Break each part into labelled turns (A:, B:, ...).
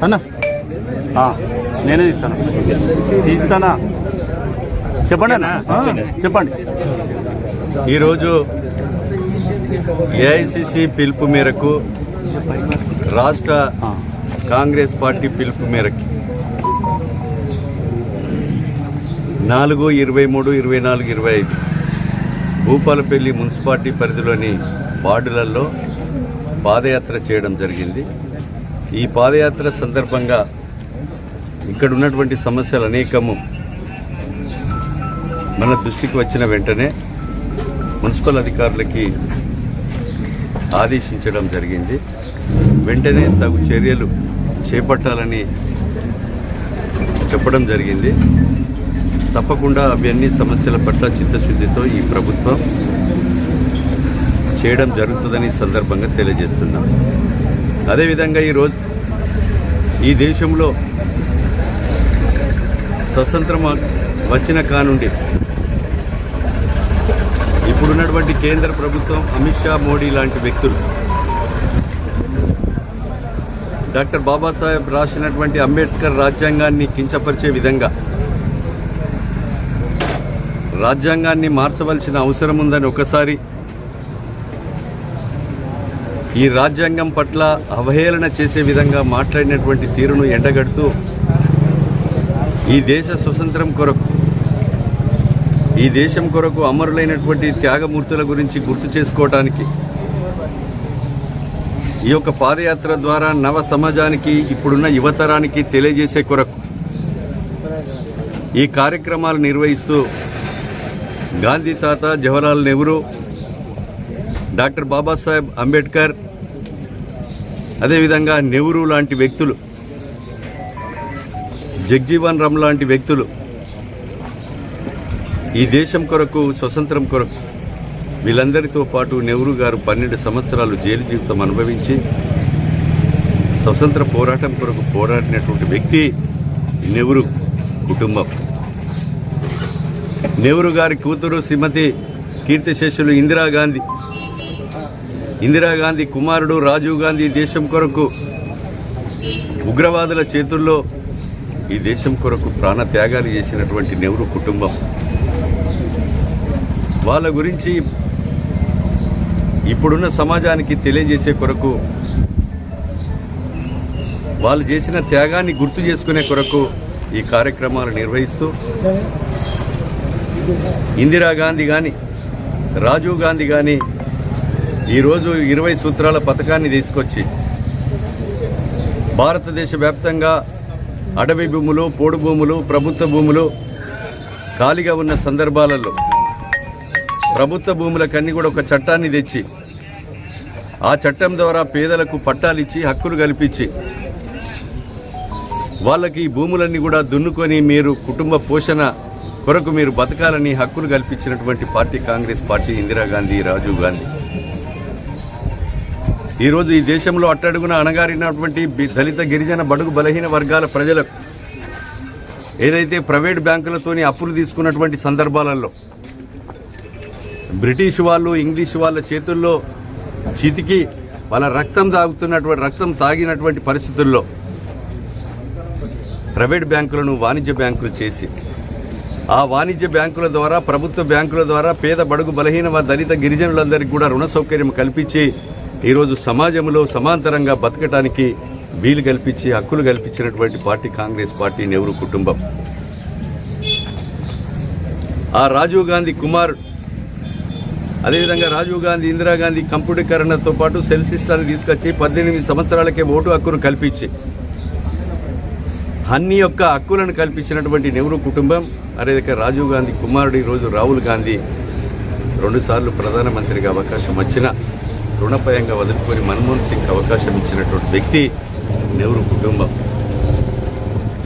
A: అన్నా
B: నేనే తీస్తానా చెప్పండి అన్న చెప్పండి.
C: ఈరోజు ఏఐసిసి పిలుపు మేరకు రాష్ట్ర కాంగ్రెస్ పార్టీ పిలుపు మేరకు 4/23/24/25 భూపాలపల్లి మున్సిపాలిటీ పరిధిలోని వార్డులలో పాదయాత్ర చేయడం జరిగింది. ఈ పాదయాత్ర సందర్భంగా ఇక్కడ ఉన్నటువంటి సమస్యలు అనేకము మన దృష్టికి వచ్చిన వెంటనే మున్సిపల్ అధికారులకి ఆదేశించడం జరిగింది. వెంటనే తగు చర్యలు చేపట్టాలని చెప్పడం జరిగింది. తప్పకుండా అవన్నీ సమస్యల పట్ల చిత్తశుద్ధితో ఈ ప్రభుత్వం చేయడం జరుగుతుందని సందర్భంగా తెలియజేస్తున్నాం. అదేవిధంగా ఈరోజు ఈ దేశంలో స్వతంత్రం వచ్చిన కానుండి ఇప్పుడున్నటువంటి కేంద్ర ప్రభుత్వం అమిత్ షా, మోడీ లాంటి వ్యక్తులు డాక్టర్ బాబాసాహెబ్ రాసినటువంటి అంబేద్కర్ రాజ్యాంగాన్ని కించపరిచే విధంగా రాజ్యాంగాన్ని మార్చవలసిన అవసరం ఉందని ఒకసారి ఈ రాజ్యాంగం పట్ల అవహేళన చేసే విధంగా మాట్లాడినటువంటి తీరును ఎండగడుతూ ఈ దేశ స్వతంత్రం కొరకు, ఈ దేశం కొరకు అమరులైనటువంటి త్యాగమూర్తుల గురించి గుర్తు చేసుకోవటానికి ఈ యొక్క పాదయాత్ర ద్వారా నవ సమాజానికి, ఇప్పుడున్న యువతరానికి తెలియజేసే కొరకు ఈ కార్యక్రమాలు నిర్వహిస్తూ గాంధీ తాత, జవహర్లాల్ నెహ్రూ, డాక్టర్ బాబాసాహెబ్ అంబేద్కర్, అదేవిధంగా నెహ్రూ లాంటి వ్యక్తులు, జగ్జీవన్ రామ్ లాంటి వ్యక్తులు ఈ దేశం కొరకు, స్వతంత్రం కొరకు వీళ్ళందరితో పాటు నెహ్రూ గారు 12 సంవత్సరాలు జైలు జీవితం అనుభవించి స్వతంత్ర పోరాటం కొరకు పోరాడినటువంటి వ్యక్తి నెహ్రూ కుటుంబం. నెహ్రూ గారి కూతురు శ్రీమతి కీర్తిశేషులు ఇందిరాగాంధీ కుమారుడు రాజీవ్ గాంధీ దేశం కొరకు ఉగ్రవాదుల చేతుల్లో ఈ దేశం కొరకు ప్రాణ త్యాగాలు చేసినటువంటి నెహ్రూ కుటుంబం. వాళ్ళ గురించి ఇప్పుడున్న సమాజానికి తెలియజేసే కొరకు, వాళ్ళు చేసిన త్యాగాన్ని గుర్తు చేసుకునే కొరకు ఈ కార్యక్రమాలు నిర్వహిస్తూ ఇందిరాగాంధీ కానీ, రాజీవ్ గాంధీ కానీ ఈరోజు 20 సూత్రాల పథకాన్ని తీసుకొచ్చి భారతదేశ వ్యాప్తంగా అటవీ భూములు, పోడు భూములు, ప్రభుత్వ భూములు ఖాళీగా ఉన్న సందర్భాలలో ప్రభుత్వ భూములకన్నీ కూడా ఒక చట్టాన్ని తెచ్చి ఆ చట్టం ద్వారా పేదలకు పట్టాలిచ్చి, హక్కులు కల్పించి వాళ్ళకి ఈ భూములన్నీ కూడా దున్నుకొని మీరు కుటుంబ పోషణ కొరకు మీరు బతకాలని హక్కులు కల్పించినటువంటి పార్టీ కాంగ్రెస్ పార్టీ, ఇందిరాగాంధీ, రాజీవ్ గాంధీ. ఈరోజు ఈ దేశంలో అట్టడుగున అణగారినటువంటి దళిత, గిరిజన, బడుగు, బలహీన వర్గాల ప్రజలకు ఏదైతే ప్రైవేట్ బ్యాంకులతోని అప్పులు తీసుకున్నటువంటి సందర్భాలలో బ్రిటిష్ వాళ్ళు, ఇంగ్లీష్ వాళ్ళ చేతుల్లో చితికి వాళ్ళ రక్తం తాగినటువంటి పరిస్థితుల్లో ప్రైవేట్ బ్యాంకులను వాణిజ్య బ్యాంకులు చేసి ఆ వాణిజ్య బ్యాంకుల ద్వారా, ప్రభుత్వ బ్యాంకుల ద్వారా పేద, బడుగు, బలహీన, దళిత, గిరిజనులందరికీ కూడా రుణ సౌకర్యం కల్పించి ఈరోజు సమాజంలో సమాంతరంగా బతకటానికి వీలు కల్పించి, హక్కులు కల్పించినటువంటి పార్టీ కాంగ్రెస్ పార్టీ, నెహ్రూ కుటుంబం. ఆ రాజీవ్ గాంధీ కుమార్, అదేవిధంగా రాజీవ్ గాంధీ, ఇందిరాగాంధీ కంప్యూటరీకరణతో పాటు సెల్ సిస్టాన్ని తీసుకొచ్చి 18 సంవత్సరాలకే ఓటు హక్కును కల్పించి అన్ని యొక్క హక్కులను కల్పించినటువంటి నెహ్రూ కుటుంబం. అదేవిధంగా రాజీవ్ గాంధీ కుమారుడు ఈరోజు రాహుల్ గాంధీ 2 సార్లు ప్రధానమంత్రిగా అవకాశం వచ్చిన రుణపయంగా వదులుకొని మన్మోహన్ సింగ్ అవకాశం ఇచ్చినటువంటి వ్యక్తి నెహ్రూ కుటుంబం.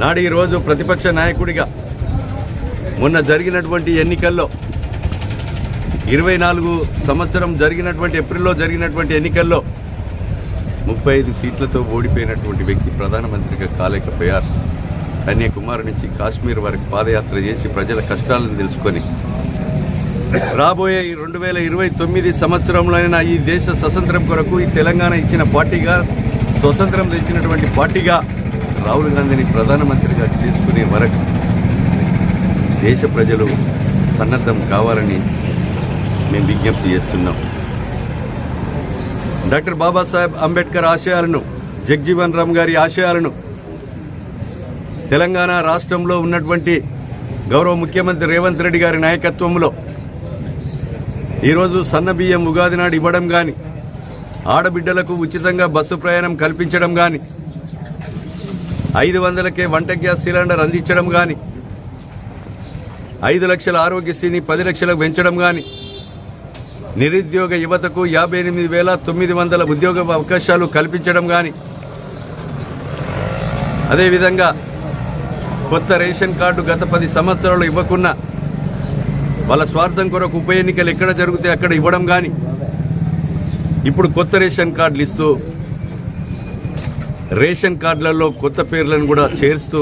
C: నాడు ఈరోజు ప్రతిపక్ష నాయకుడిగా మొన్న జరిగినటువంటి ఎన్నికల్లో 24 సంవత్సరం జరిగినటువంటి ఏప్రిల్లో జరిగినటువంటి ఎన్నికల్లో 35 సీట్లతో ఓడిపోయినటువంటి వ్యక్తి ప్రధానమంత్రిగా కాలేకపోయారు. కన్యాకుమారి నుంచి కాశ్మీర్ వరకు పాదయాత్ర చేసి ప్రజల కష్టాలను తెలుసుకొని రాబోయే 2029 సంవత్సరంలోనైనా ఈ దేశ స్వతంత్రం కొరకు ఈ తెలంగాణ ఇచ్చిన పార్టీగా స్వతంత్రం తెచ్చినటువంటి పార్టీగా రాహుల్ గాంధీని ప్రధానమంత్రిగా చేసుకునే వరకు దేశ ప్రజలు సన్నద్ధం కావాలని మేము విజ్ఞప్తి చేస్తున్నాం. డాక్టర్ బాబాసాహెబ్ అంబేద్కర్ ఆశయాలను, జగ్జీవన్ రామ్ గారి ఆశయాలను తెలంగాణ రాష్ట్రంలో ఉన్నటువంటి గౌరవ ముఖ్యమంత్రి రేవంత్ రెడ్డి గారి నాయకత్వంలో ఈరోజు సన్నబియ్యం ఉగాది నాడు ఇవ్వడం కానీ, ఆడబిడ్డలకు ఉచితంగా బస్సు ప్రయాణం కల్పించడం కానీ, 500కే వంట గ్యాస్ సిలిండర్ అందించడం కానీ, 5 లక్షల ఆరోగ్యశ్రీని 10 లక్షలకు పెంచడం కానీ, నిరుద్యోగ యువతకు 58,900 ఉద్యోగ అవకాశాలు కల్పించడం కానీ, అదేవిధంగా కొత్త రేషన్ కార్డు గత 10 సంవత్సరాలు ఇవ్వకున్నా వాళ్ళ స్వార్థం కొరకు ఉప ఎన్నికలు ఎక్కడ జరిగితే అక్కడ ఇవ్వడం కానీ, ఇప్పుడు కొత్త రేషన్ కార్డులు ఇస్తూ రేషన్ కార్డులలో కొత్త పేర్లను కూడా చేర్స్తూ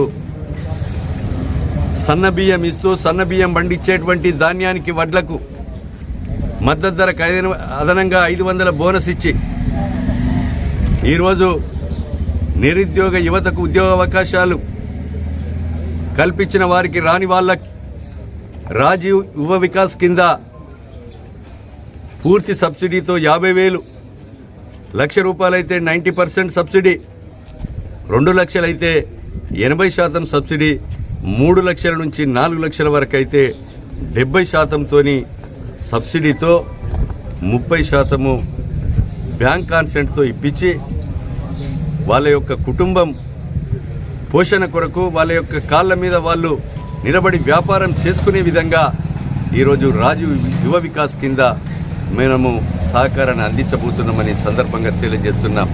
C: సన్నబియ్యం ఇస్తూ సన్నబియ్యం పండించేటువంటి ధాన్యానికి వడ్లకు మద్దతు ధరకు అదనంగా 500 బోనస్ ఇచ్చి ఈరోజు నిరుద్యోగ యువతకు ఉద్యోగ అవకాశాలు కల్పించిన వారికి రాని వాళ్ళకి రాజీవ్ యువ వికాస్ కింద పూర్తి సబ్సిడీతో 50,000, ₹1,00,000 అయితే 90% సబ్సిడీ, 2 లక్షలైతే 80% సబ్సిడీ, 3 లక్షల నుంచి 4 లక్షల వరకు అయితే 70%తోని సబ్సిడీతో 30% బ్యాంక్ కాన్సెంట్తో ఇప్పించి వాళ్ళ యొక్క కుటుంబం పోషణ కొరకు వాళ్ళ యొక్క కాళ్ళ మీద వాళ్ళు నిలబడి వ్యాపారం చేసుకునే విధంగా ఈరోజు రాజీవ్ యువ వికాస్ కింద మేము సహకారాన్ని అందించబోతున్నామని సందర్భంగా తెలియజేస్తున్నాం.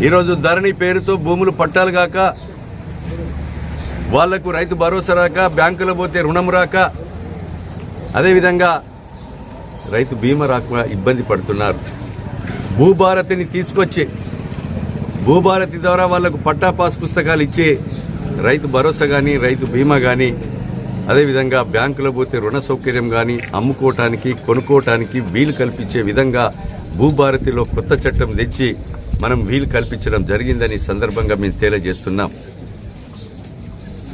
C: ఈరోజు ధరణి పేరుతో భూములు పట్టాలు కాక, వాళ్లకు రైతు భరోసా రాక, బ్యాంకులో పోతే రుణం రాక, అదేవిధంగా రైతు బీమా రాక ఇబ్బంది పడుతున్నారు. భూభారతిని తీసుకొచ్చి భూభారతి ద్వారా వాళ్లకు పట్టా పాస్ పుస్తకాలు ఇచ్చి రైతు భరోసా కానీ, రైతు బీమా కానీ, అదేవిధంగా బ్యాంకులో పోతే రుణ సౌకర్యం కానీ, అమ్ముకోవటానికి కొనుక్కోవటానికి వీలు కల్పించే విధంగా భూభారతిలో కొత్త చట్టం తెచ్చి మనం వీలు కల్పించడం జరిగిందని సందర్భంగా మేము తెలియజేస్తున్నాం.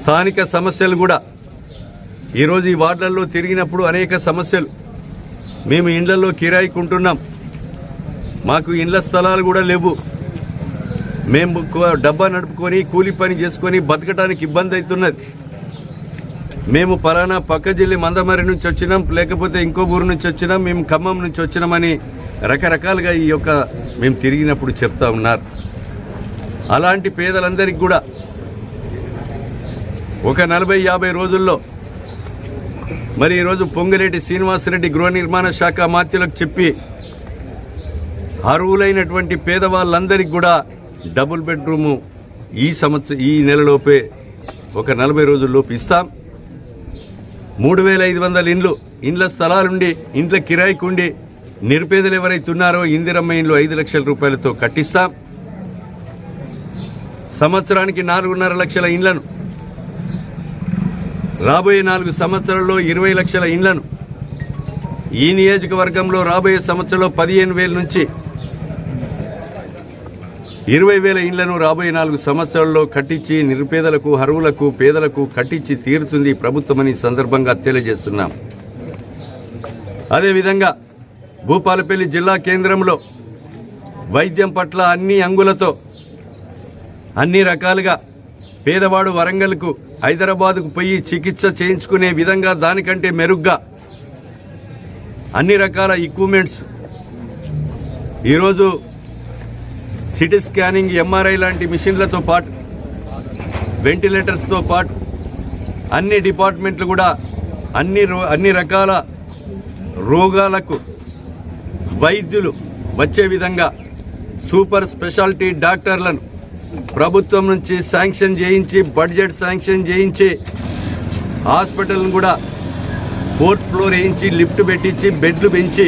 C: స్థానిక సమస్యలు కూడా ఈరోజు ఈ వార్డులలో తిరిగినప్పుడు అనేక సమస్యలు. మేము ఇండ్లలో కిరాయికుంటున్నాం, మాకు ఇండ్ల స్థలాలు కూడా లేవు, మేము డబ్బా నడుపుకొని కూలి పని చేసుకొని బతకడానికి ఇబ్బంది అవుతున్నది. మేము పలానా పక్క జిల్లా మందమరి నుంచి వచ్చినాం, లేకపోతే ఇంకో ఊరు నుంచి వచ్చినాం, మేము ఖమ్మం నుంచి వచ్చినామని రకరకాలుగా ఈ యొక్క మేము తిరిగినప్పుడు చెప్తా ఉన్నారు. అలాంటి పేదలందరికీ కూడా ఒక 40-50 రోజుల్లో మరి ఈరోజు పొంగిరెడ్డి శ్రీనివాసరెడ్డి గృహ నిర్మాణ శాఖ మాత్యులకు చెప్పి అర్హులైనటువంటి పేదవాళ్ళందరికీ కూడా డబుల్ బెడ్రూము ఈ నెలలోపే ఒక 40 రోజుల్లోపు ఇస్తాం. 3,500 ఇండ్ల స్థలాలుండి ఇండ్ల కిరాయికుండి నిరుపేదలు ఎవరైతే ఉన్నారో ఇందిరమ్మ ఇండ్లు 5 లక్షల రూపాయలతో కట్టిస్తాం. సంవత్సరానికి 4.5 లక్షల ఇండ్లను, రాబోయే 4 సంవత్సరాల్లో 20 లక్షల ఇండ్లను ఈ నియోజకవర్గంలో రాబోయే సంవత్సరంలో 15,000 నుంచి 20,000 ఇండ్లను రాబోయే 4 సంవత్సరాల్లో కట్టించి నిరుపేదలకు, అర్హులకు, పేదలకు కట్టించి తీరుతుంది ప్రభుత్వమని సందర్భంగా తెలియజేస్తున్నాం. అదేవిధంగా భూపాలపల్లి జిల్లా కేంద్రంలో వైద్యం పట్ల అన్ని అంగులతో అన్ని రకాలుగా పేదవాడు వరంగల్కు, హైదరాబాద్కు పోయి చికిత్స చేయించుకునే విధంగా దానికంటే మెరుగ్గా అన్ని రకాల ఎక్విప్మెంట్స్ ఈరోజు సిటీ స్కానింగ్, ఎంఆర్ఐ లాంటి మిషన్లతో పాటు వెంటిలేటర్స్తో పాటు అన్ని డిపార్ట్మెంట్లు కూడా అన్ని రకాల రోగాలకు వైద్యులు వచ్చే విధంగా సూపర్ స్పెషాలిటీ డాక్టర్లను ప్రభుత్వం నుంచి శాంక్షన్ చేయించి, బడ్జెట్ శాంక్షన్ చేయించి, హాస్పిటల్ను కూడా 4th ఫ్లోర్ వేయించి, లిఫ్ట్ పెట్టించి, బెడ్లు పెంచి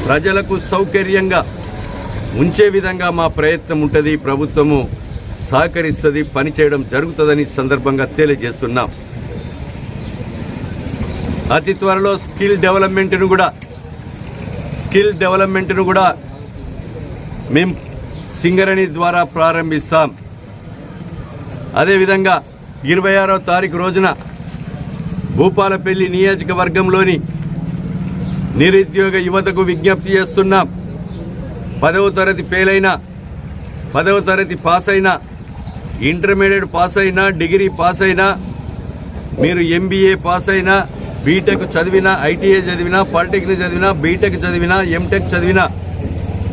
C: ప్రజలకు సౌకర్యంగా ఉంచే విధంగా మా ప్రయత్నం ఉంటుంది. ప్రభుత్వము సహకరిస్తుంది, పనిచేయడం జరుగుతుందని సందర్భంగా తెలియజేస్తున్నాం. అతి త్వరలో స్కిల్ డెవలప్మెంట్ను కూడా మేము సింగరేణి ద్వారా ప్రారంభిస్తాం. అదేవిధంగా 26వ తారీఖు రోజున భూపాలపల్లి నియోజకవర్గంలోని నిరుద్యోగ యువతకు విజ్ఞప్తి చేస్తున్నాం. 10వ తరగతి ఫెయిల్ అయినా, 10వ తరగతి పాస్ అయినా, ఇంటర్మీడియట్ పాస్ అయినా, డిగ్రీ పాస్ అయినా, మీరు ఎంబీఏ పాస్ అయినా, బీటెక్ చదివినా, ఐటీఐ చదివినా, పాలిటెక్నిక్ చదివినా, బీటెక్ చదివినా, ఎంటెక్ చదివినా,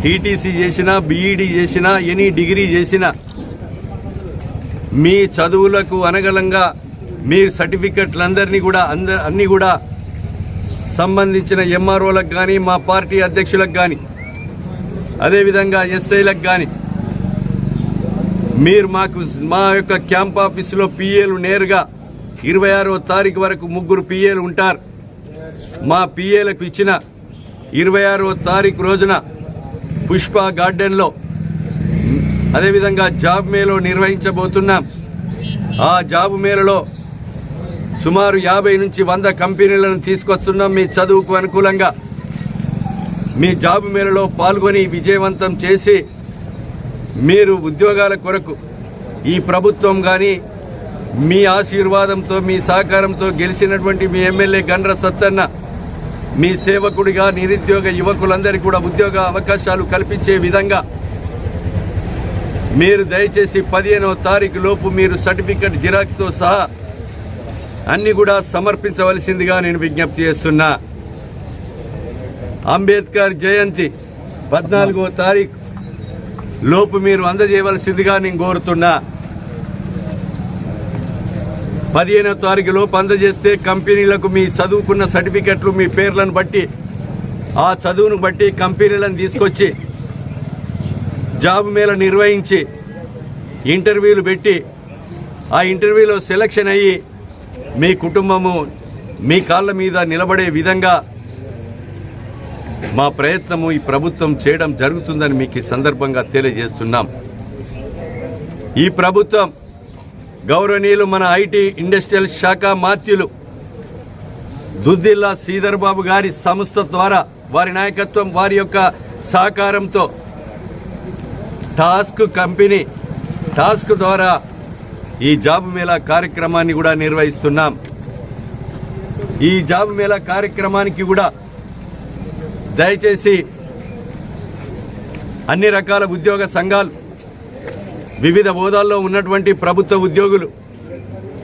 C: టీటీసీ చేసినా, బీఈడీ చేసినా, ఎనీ డిగ్రీ చేసినా, మీ చదువులకు అనగలంగా మీ సర్టిఫికెట్లందరినీ కూడా అన్ని కూడా సంబంధించిన ఎంఆర్ఓలకు కానీ, మా పార్టీ అధ్యక్షులకు కానీ, అదేవిధంగా ఎస్ఐలకు కానీ మీరు మా యొక్క క్యాంప్ ఆఫీసులో పిఏలు నేరుగా 26వ తారీఖు వరకు 3 పిఏలు ఉంటారు. మా పిఏలకు ఇచ్చిన 26వ తారీఖు రోజున పుష్ప గార్డెన్లో అదేవిధంగా జాబ్ మేళో నిర్వహించబోతున్నాం. ఆ జాబ్ మేళలో సుమారు 50 నుంచి 100 కంపెనీలను తీసుకొస్తున్నాం. మీ చదువుకు అనుకూలంగా మీ జాబ్ మేళలో పాల్గొని విజయవంతం చేసి మీరు ఉద్యోగాల కొరకు ఈ ప్రభుత్వం కానీ మీ ఆశీర్వాదంతో, మీ సహకారంతో గెలిచినటువంటి మీ ఎమ్మెల్యే గండ్ర సత్తన్న మీ సేవకుడిగా నిరుద్యోగ యువకులందరికీ కూడా ఉద్యోగ అవకాశాలు కల్పించే విధంగా మీరు దయచేసి 15వ తారీఖు లోపు మీరు సర్టిఫికెట్ జిరాక్స్తో సహా అన్ని కూడా సమర్పించవలసిందిగా నేను విజ్ఞప్తి చేస్తున్నా. అంబేద్కర్ జయంతి 14వ తారీఖు లోపు మీరు అందజేయవలసిందిగా నేను కోరుతున్నా. 15వ తారీఖు లోపు అందజేస్తే కంపెనీలకు మీ చదువుకున్న సర్టిఫికెట్లు మీ పేర్లను బట్టి, ఆ చదువును బట్టి కంపెనీలను తీసుకొచ్చి జాబ్ మేళ నిర్వహించి ఇంటర్వ్యూలు పెట్టి ఆ ఇంటర్వ్యూలో సెలక్షన్ అయ్యి మీ కుటుంబము మీ కాళ్ళ మీద నిలబడే విధంగా మా ప్రయత్నము ఈ ప్రభుత్వం చేయడం జరుగుతుందని మీకు ఈ సందర్భంగా తెలియజేస్తున్నాం. ఈ ప్రభుత్వం గౌరవనీయులు మన ఐటీ ఇండస్ట్రియల్ శాఖ మాత్యులు దుద్దిల్లా శ్రీధర్ బాబు గారి సంస్థ ద్వారా, వారి నాయకత్వం, వారి యొక్క సహకారంతో టాస్క్ ద్వారా ఈ జాబ్ మేళా కార్యక్రమాన్ని కూడా నిర్వహిస్తున్నాం. ఈ జాబ్ మేళా కార్యక్రమానికి కూడా దయచేసి అన్ని రకాల ఉద్యోగ సంఘాలు, వివిధ హోదాల్లో ఉన్నటువంటి ప్రభుత్వ ఉద్యోగులు,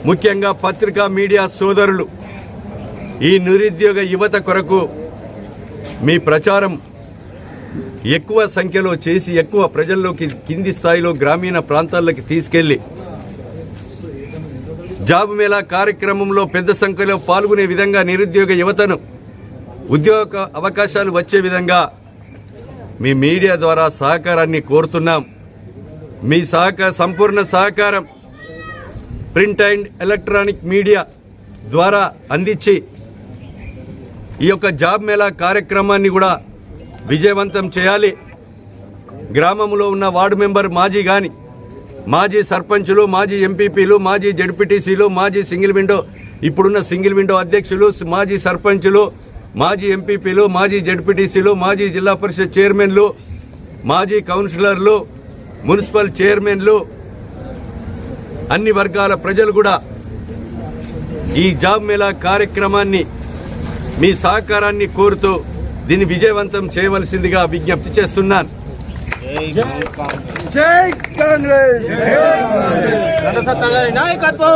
C: ముఖ్యంగా పత్రికా మీడియా సోదరులు ఈ నిరుద్యోగ యువత కొరకు మీ ప్రచారం ఎక్కువ సంఖ్యలో చేసి ఎక్కువ ప్రజల్లోకి, కింది స్థాయిలో గ్రామీణ ప్రాంతాల్లోకి తీసుకెళ్లి జాబ్ మేళా కార్యక్రమంలో పెద్ద సంఖ్యలో పాల్గొనే విధంగా నిరుద్యోగ యువతను ఉద్యోగ అవకాశాలు వచ్చే విధంగా మీ మీడియా ద్వారా సహకారాన్ని కోరుతున్నాం. మీ సంపూర్ణ సహకారం ప్రింట్ అండ్ ఎలక్ట్రానిక్ మీడియా ద్వారా అందించి ఈ యొక్క జాబ్ మేళా కార్యక్రమాన్ని కూడా విజయవంతం చేయాలి. గ్రామంలో ఉన్న వార్డు మెంబర్ మాజీ కానీ, మాజీ సర్పంచులు, మాజీ ఎంపీపీలు, మాజీ జడ్పీటీసీలు, మాజీ సింగిల్ విండో, ఇప్పుడున్న సింగిల్ విండో అధ్యక్షులు, మాజీ సర్పంచులు, మాజీ ఎంపీపీలు, మాజీ జడ్పీటీసీలు, మాజీ జిల్లా పరిషత్ చైర్మన్లు, మాజీ కౌన్సిలర్లు, మున్సిపల్ చైర్మన్లు, అన్ని వర్గాల ప్రజలు కూడా ఈ జాబ్ మేళా కార్యక్రమాన్ని మీ సహకారాన్ని కోరుతూ దీన్ని విజయవంతం చేయవలసిందిగా విజ్ఞప్తి చేస్తున్నాను.
A: జై కాంగ్రెస్, గణసత్తా గారి నాయకత్వం,